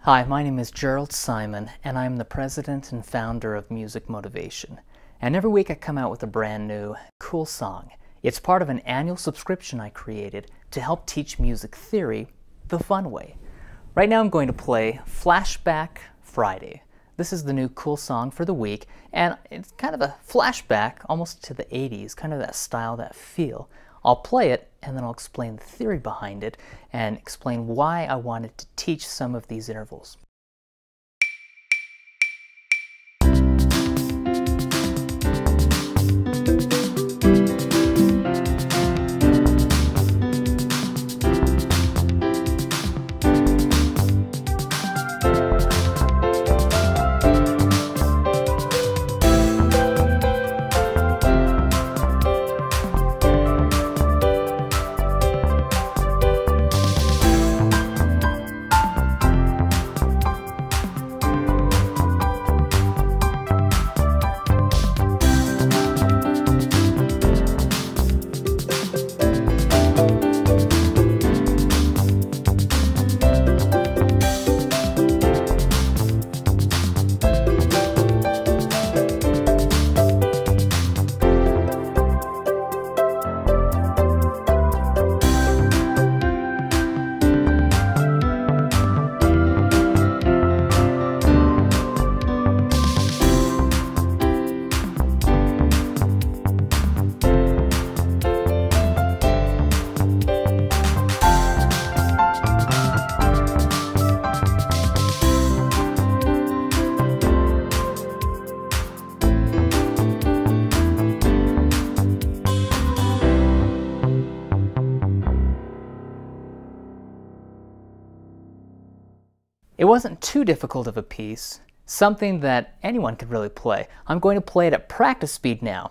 Hi, my name is Jerald Simon, and I'm the president and founder of Music Motivation. And every week I come out with a brand new, cool song. It's part of an annual subscription I created to help teach music theory the fun way. Right now I'm going to play Flashback Friday. This is the new cool song for the week, and it's kind of a flashback almost to the 80s, kind of that style, that feel. I'll play it, and then I'll explain the theory behind it and explain why I wanted to teach some of these intervals. It wasn't too difficult of a piece, something that anyone could really play. I'm going to play it at practice speed now.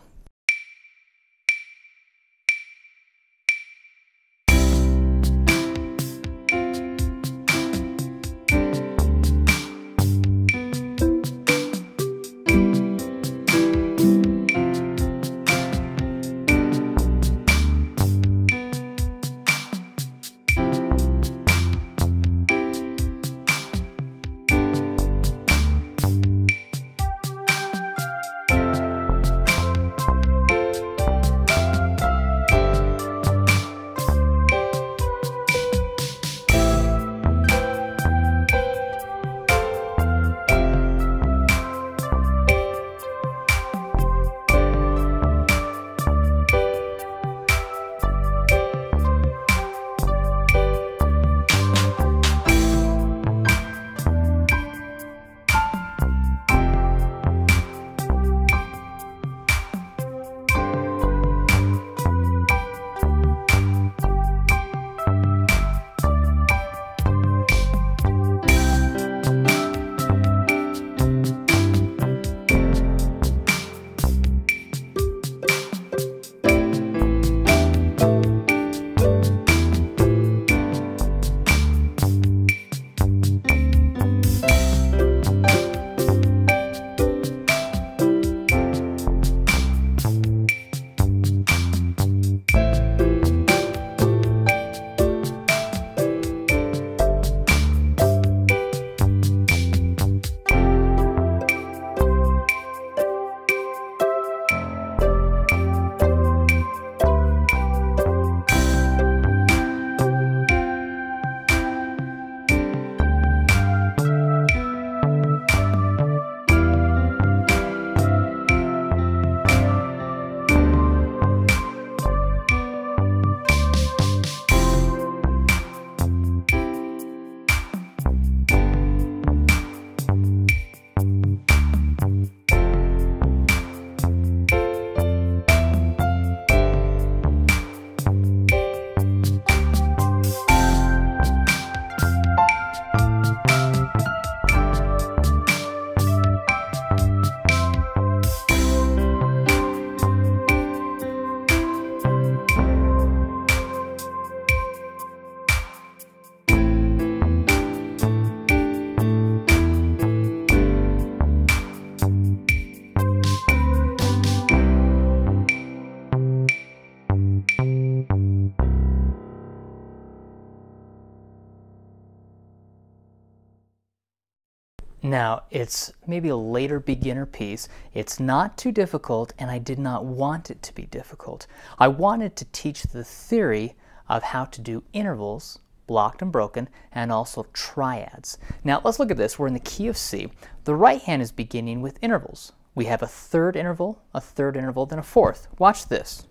Now, it's maybe a later beginner piece. It's not too difficult, and I did not want it to be difficult. I wanted to teach the theory of how to do intervals, blocked and broken, and also triads. Now, let's look at this. We're in the key of C. The right hand is beginning with intervals. We have a third interval, then a fourth. Watch this.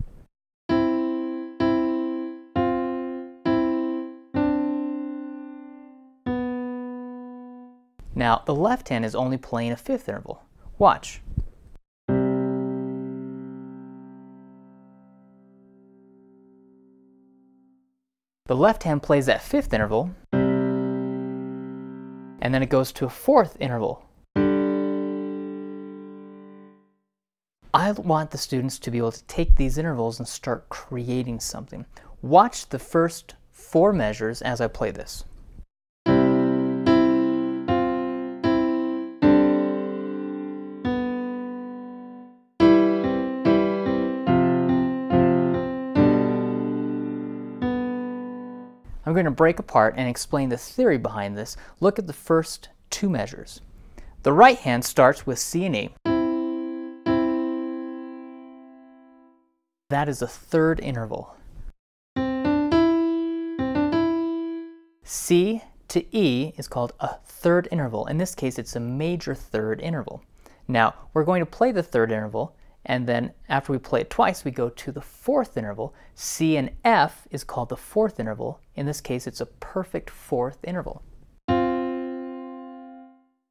Now, the left hand is only playing a fifth interval. Watch. The left hand plays that fifth interval, and then it goes to a fourth interval. I want the students to be able to take these intervals and start creating something. Watch the first 4 measures as I play this. I'm going to break apart and explain the theory behind this. Look at the first 2 measures. The right hand starts with C and E. That is a third interval. C to E is called a third interval. In this case, it's a major third interval. Now, we're going to play the third interval, and then after we play it twice, we go to the fourth interval. C and F is called the fourth interval. In this case, it's a perfect fourth interval.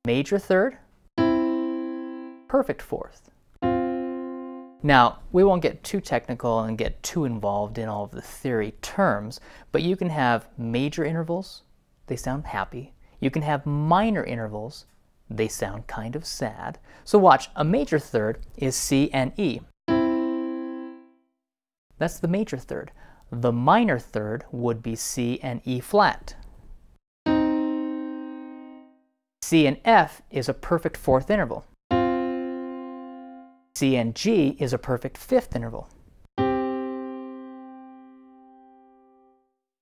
Major third, perfect fourth. Now, we won't get too technical and get too involved in all of the theory terms, but you can have major intervals, they sound happy. You can have minor intervals, they sound kind of sad. So watch, a major third is C and E. That's the major third. The minor third would be C and E flat. C and F is a perfect fourth interval. C and G is a perfect fifth interval.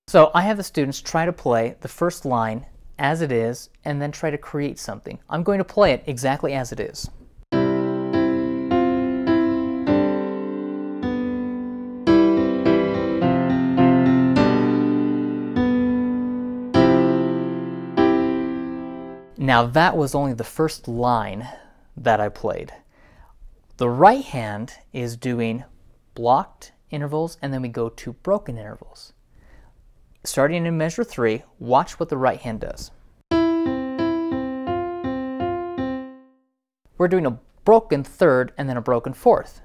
So I have the students try to play the first line as it is, and then try to create something. I'm going to play it exactly as it is. Now that was only the first line that I played. The right hand is doing blocked intervals, and then we go to broken intervals. Starting in measure 3, watch what the right hand does. We're doing a broken third and then a broken fourth.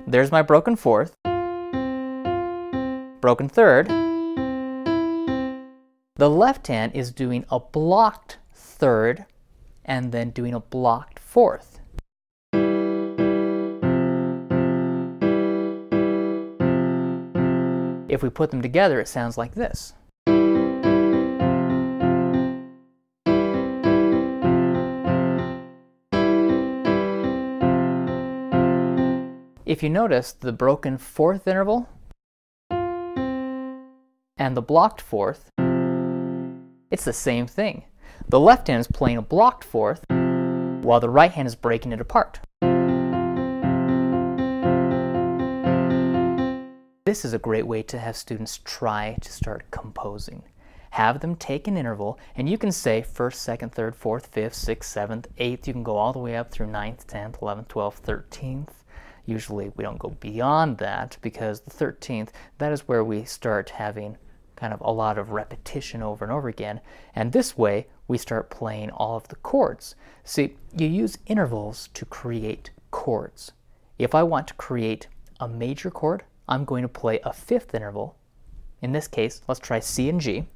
There's my broken fourth, broken third. The left hand is doing a blocked third and then doing a blocked fourth. If we put them together, it sounds like this. If you notice the broken fourth interval and the blocked fourth, it's the same thing. The left hand is playing a blocked fourth while the right hand is breaking it apart. This is a great way to have students try to start composing. Have them take an interval, and you can say 1st, 2nd, 3rd, 4th, 5th, 6th, 7th, 8th. You can go all the way up through 9th, 10th, 11th, 12th, 13th. Usually we don't go beyond that, because the 13th, that is where we start having kind of a lot of repetition over and over again. And this way, we start playing all of the chords. See, you use intervals to create chords. If I want to create a major chord, I'm going to play a 5th interval. In this case, let's try C and G.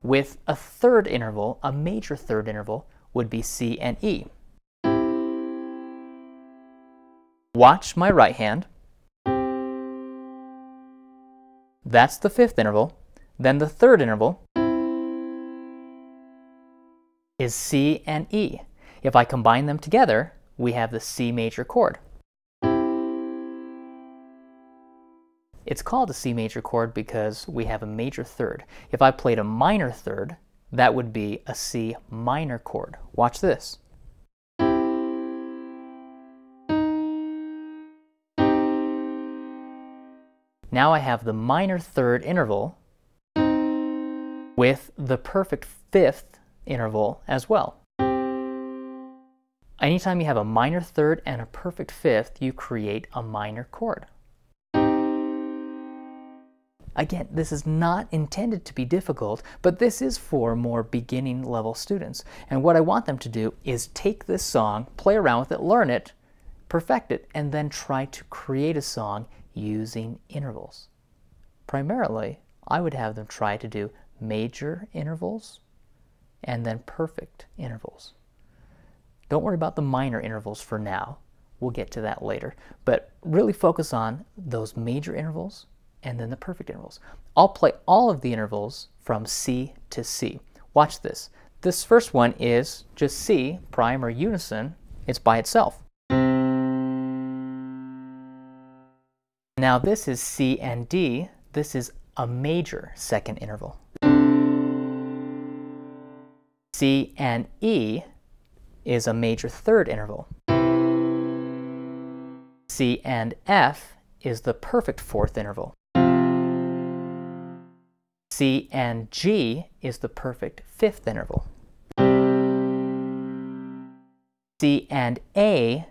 With a 3rd interval, a major 3rd interval would be C and E. Watch my right hand. That's the 5th interval. Then the 3rd interval is C and E. If I combine them together, we have the C major chord. It's called a C major chord because we have a major third. If I played a minor third, that would be a C minor chord. Watch this. Now I have the minor third interval with the perfect fifth interval as well. Anytime you have a minor third and a perfect fifth, you create a minor chord. Again, this is not intended to be difficult, but this is for more beginning level students. And what I want them to do is take this song, play around with it, learn it, perfect it, and then try to create a song using intervals. Primarily, I would have them try to do major intervals and then perfect intervals. Don't worry about the minor intervals for now. We'll get to that later. But really focus on those major intervals and then the perfect intervals. I'll play all of the intervals from C to C. Watch this. This first one is just C, prime or unison. It's by itself. Now this is C and D. This is a major second interval. C and E is a major third interval. C and F is the perfect fourth interval. C and G is the perfect fifth interval. C and A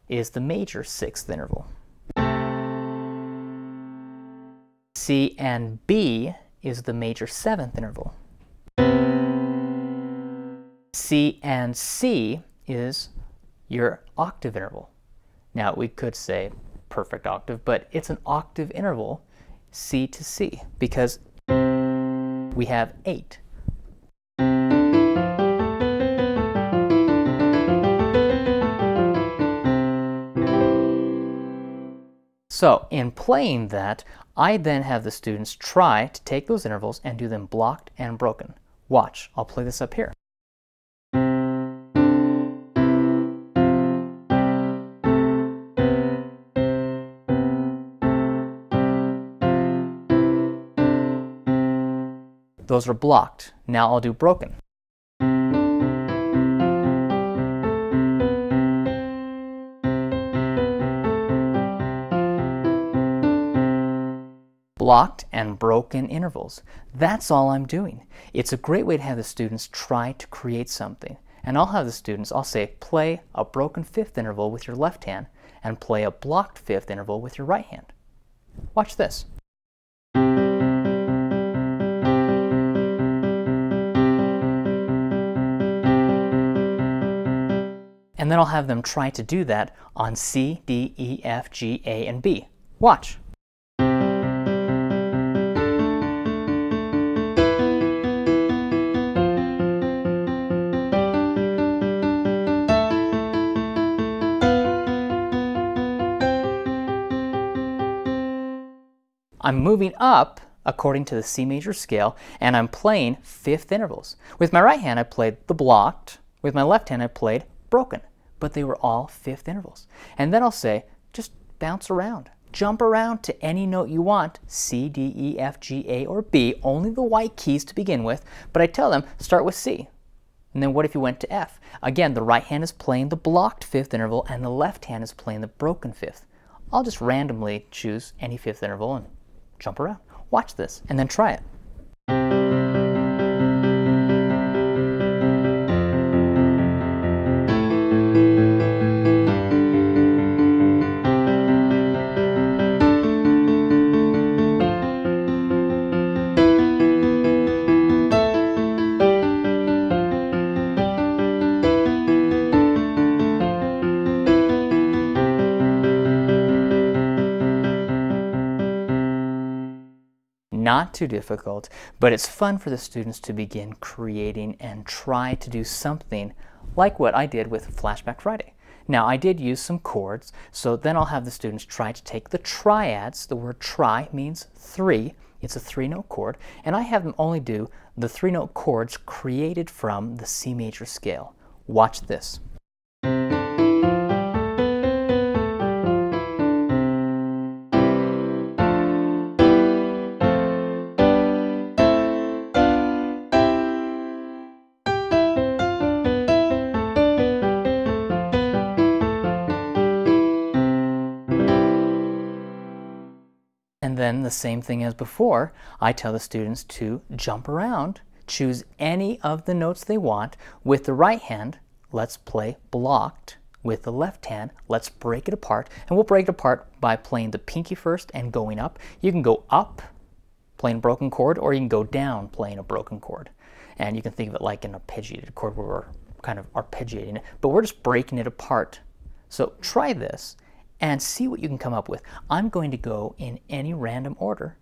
is the major sixth interval. C and B is the major seventh interval. C and C is your octave interval. Now we could say perfect octave, but it's an octave interval, C to C, because we have 8. So in playing that, I then have the students try to take those intervals and do them blocked and broken. Watch, I'll play this up here. Those are blocked. Now I'll do broken. Blocked and broken intervals. That's all I'm doing. It's a great way to have the students try to create something. And I'll have the students, I'll say, play a broken fifth interval with your left hand and play a blocked fifth interval with your right hand. Watch this. And then I'll have them try to do that on C, D, E, F, G, A, and B. Watch. I'm moving up according to the C major scale, and I'm playing fifth intervals. With my right hand, I played the blocked. With my left hand, I played broken. But they were all fifth intervals. And then I'll say, just bounce around. Jump around to any note you want, C, D, E, F, G, A, or B, only the white keys to begin with, but I tell them, start with C. And then what if you went to F? Again, the right hand is playing the blocked fifth interval, and the left hand is playing the broken fifth. I'll just randomly choose any fifth interval and jump around. Watch this, and then try it. Not too difficult, but it's fun for the students to begin creating and try to do something like what I did with Flashback Friday. Now, I did use some chords, so then I'll have the students try to take the triads. The word tri means 3. It's a 3-note chord, and I have them only do the 3-note chords created from the C major scale. Watch this. And then the same thing as before, I tell the students to jump around, choose any of the notes they want. With the right hand, let's play blocked. With the left hand, let's break it apart. And we'll break it apart by playing the pinky first and going up. You can go up, playing a broken chord, or you can go down, playing a broken chord. And you can think of it like an arpeggiated chord where we're kind of arpeggiating it, but we're just breaking it apart. So try this and see what you can come up with. I'm going to go in any random order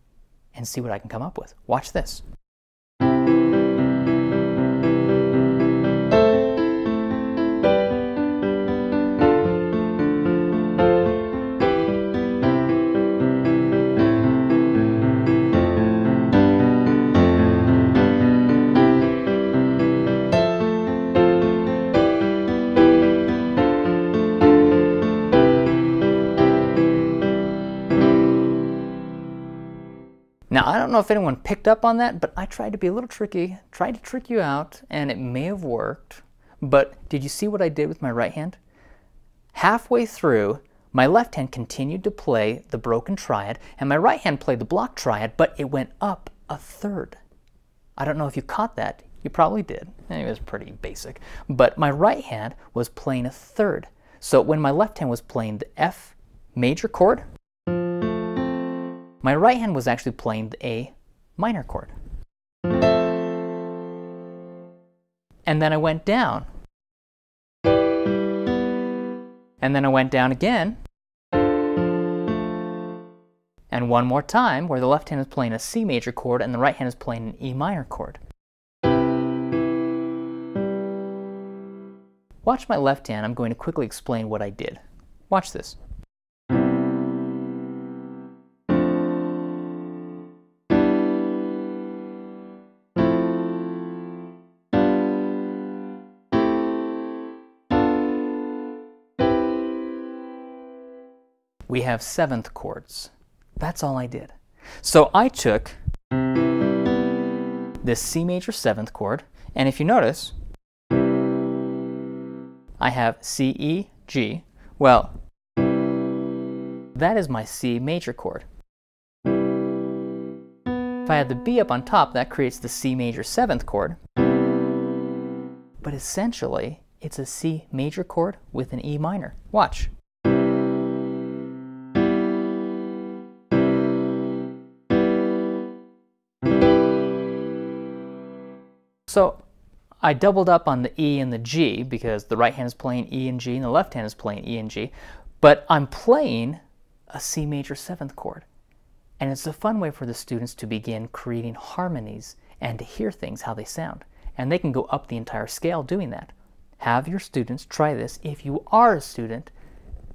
and see what I can come up with. Watch this. Now, I don't know if anyone picked up on that, but I tried to be a little tricky, tried to trick you out, and it may have worked. But did you see what I did with my right hand? Halfway through, my left hand continued to play the broken triad, and my right hand played the blocked triad, but it went up a third. I don't know if you caught that. You probably did. It was pretty basic. But my right hand was playing a third. So when my left hand was playing the F major chord, my right hand was actually playing the A minor chord. And then I went down. And then I went down again. And one more time, where the left hand is playing a C major chord and the right hand is playing an E minor chord. Watch my left hand. I'm going to quickly explain what I did. Watch this. We have seventh chords. That's all I did. So I took this C major seventh chord, and if you notice, I have C, E, G. Well, that is my C major chord. If I had the B up on top, that creates the C major seventh chord. But essentially, it's a C major chord with an E minor. Watch. So I doubled up on the E and the G because the right hand is playing E and G and the left hand is playing E and G, but I'm playing a C major seventh chord. And it's a fun way for the students to begin creating harmonies and to hear things how they sound. And they can go up the entire scale doing that. Have your students try this. If you are a student,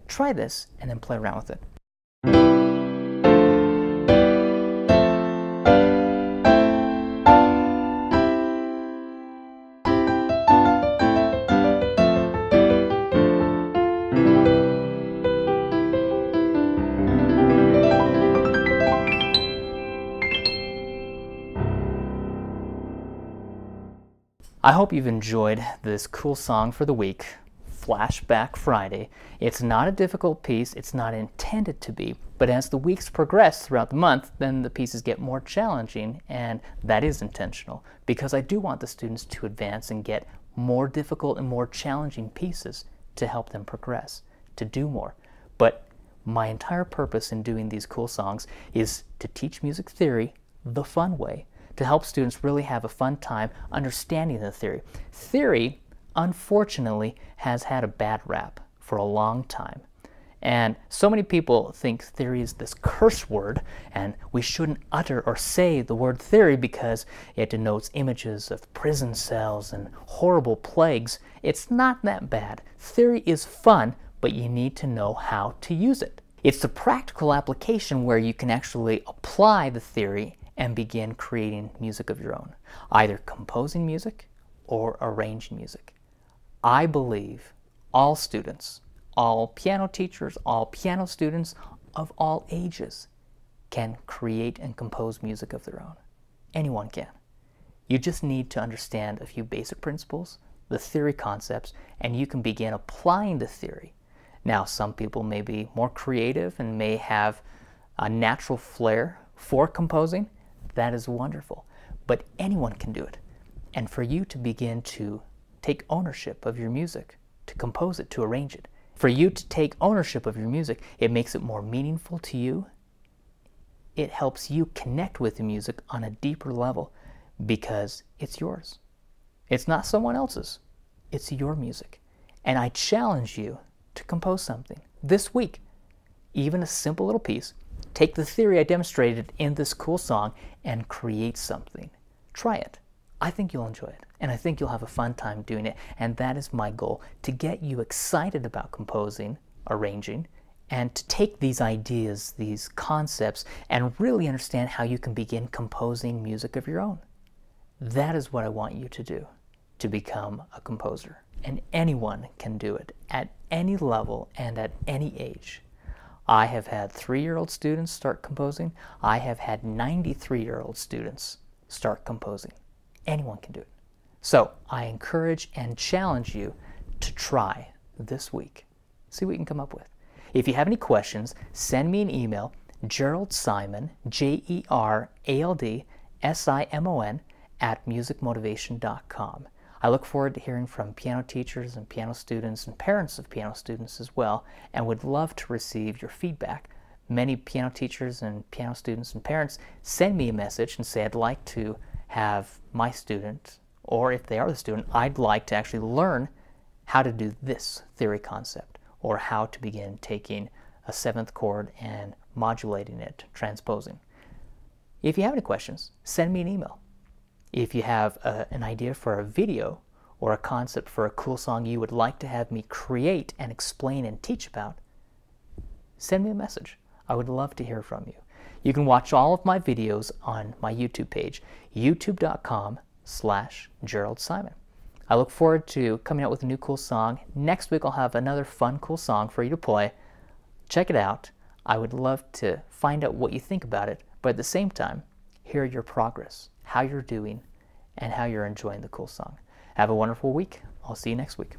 try this and then play around with it. I hope you've enjoyed this cool song for the week, Flashback Friday. It's not a difficult piece, it's not intended to be, but as the weeks progress throughout the month, then the pieces get more challenging, and that is intentional, because I do want the students to advance and get more difficult and more challenging pieces to help them progress, to do more. But my entire purpose in doing these cool songs is to teach music theory the fun way, to help students really have a fun time understanding the theory. Theory, unfortunately, has had a bad rap for a long time. And so many people think theory is this curse word, and we shouldn't utter or say the word theory because it denotes images of prison cells and horrible plagues. It's not that bad. Theory is fun, but you need to know how to use it. It's the practical application where you can actually apply the theory and begin creating music of your own, either composing music or arranging music. I believe all students, all piano teachers, all piano students of all ages can create and compose music of their own. Anyone can. You just need to understand a few basic principles, the theory concepts, and you can begin applying the theory. Now, some people may be more creative and may have a natural flair for composing, that is wonderful. But anyone can do it. And for you to begin to take ownership of your music, to compose it, to arrange it, for you to take ownership of your music, it makes it more meaningful to you. It helps you connect with the music on a deeper level because it's yours. It's not someone else's. It's your music. And I challenge you to compose something this week, even a simple little piece. Take the theory I demonstrated in this cool song and create something. Try it. I think you'll enjoy it, and I think you'll have a fun time doing it, and that is my goal, to get you excited about composing, arranging, and to take these ideas, these concepts, and really understand how you can begin composing music of your own. That is what I want you to do, to become a composer. And anyone can do it, at any level and at any age. I have had 3-year-old students start composing. I have had 93-year-old students start composing. Anyone can do it. So I encourage and challenge you to try this week. See what you can come up with. If you have any questions, send me an email, Jerald Simon, JeraldSimon, @musicmotivation.com. I look forward to hearing from piano teachers and piano students and parents of piano students as well, and would love to receive your feedback. Many piano teachers and piano students and parents send me a message and say, I'd like to have my student, or if they are the student, I'd like to actually learn how to do this theory concept, or how to begin taking a 7th chord and modulating it, transposing. If you have any questions, send me an email. If you have an idea for a video or a concept for a cool song you would like to have me create and explain and teach about, send me a message. I would love to hear from you. You can watch all of my videos on my YouTube page, youtube.com/Jerald Simon. I look forward to coming out with a new cool song. Next week I'll have another fun, cool song for you to play. Check it out. I would love to find out what you think about it, but at the same time, hear your progress, how you're doing, and how you're enjoying the cool song. Have a wonderful week. I'll see you next week.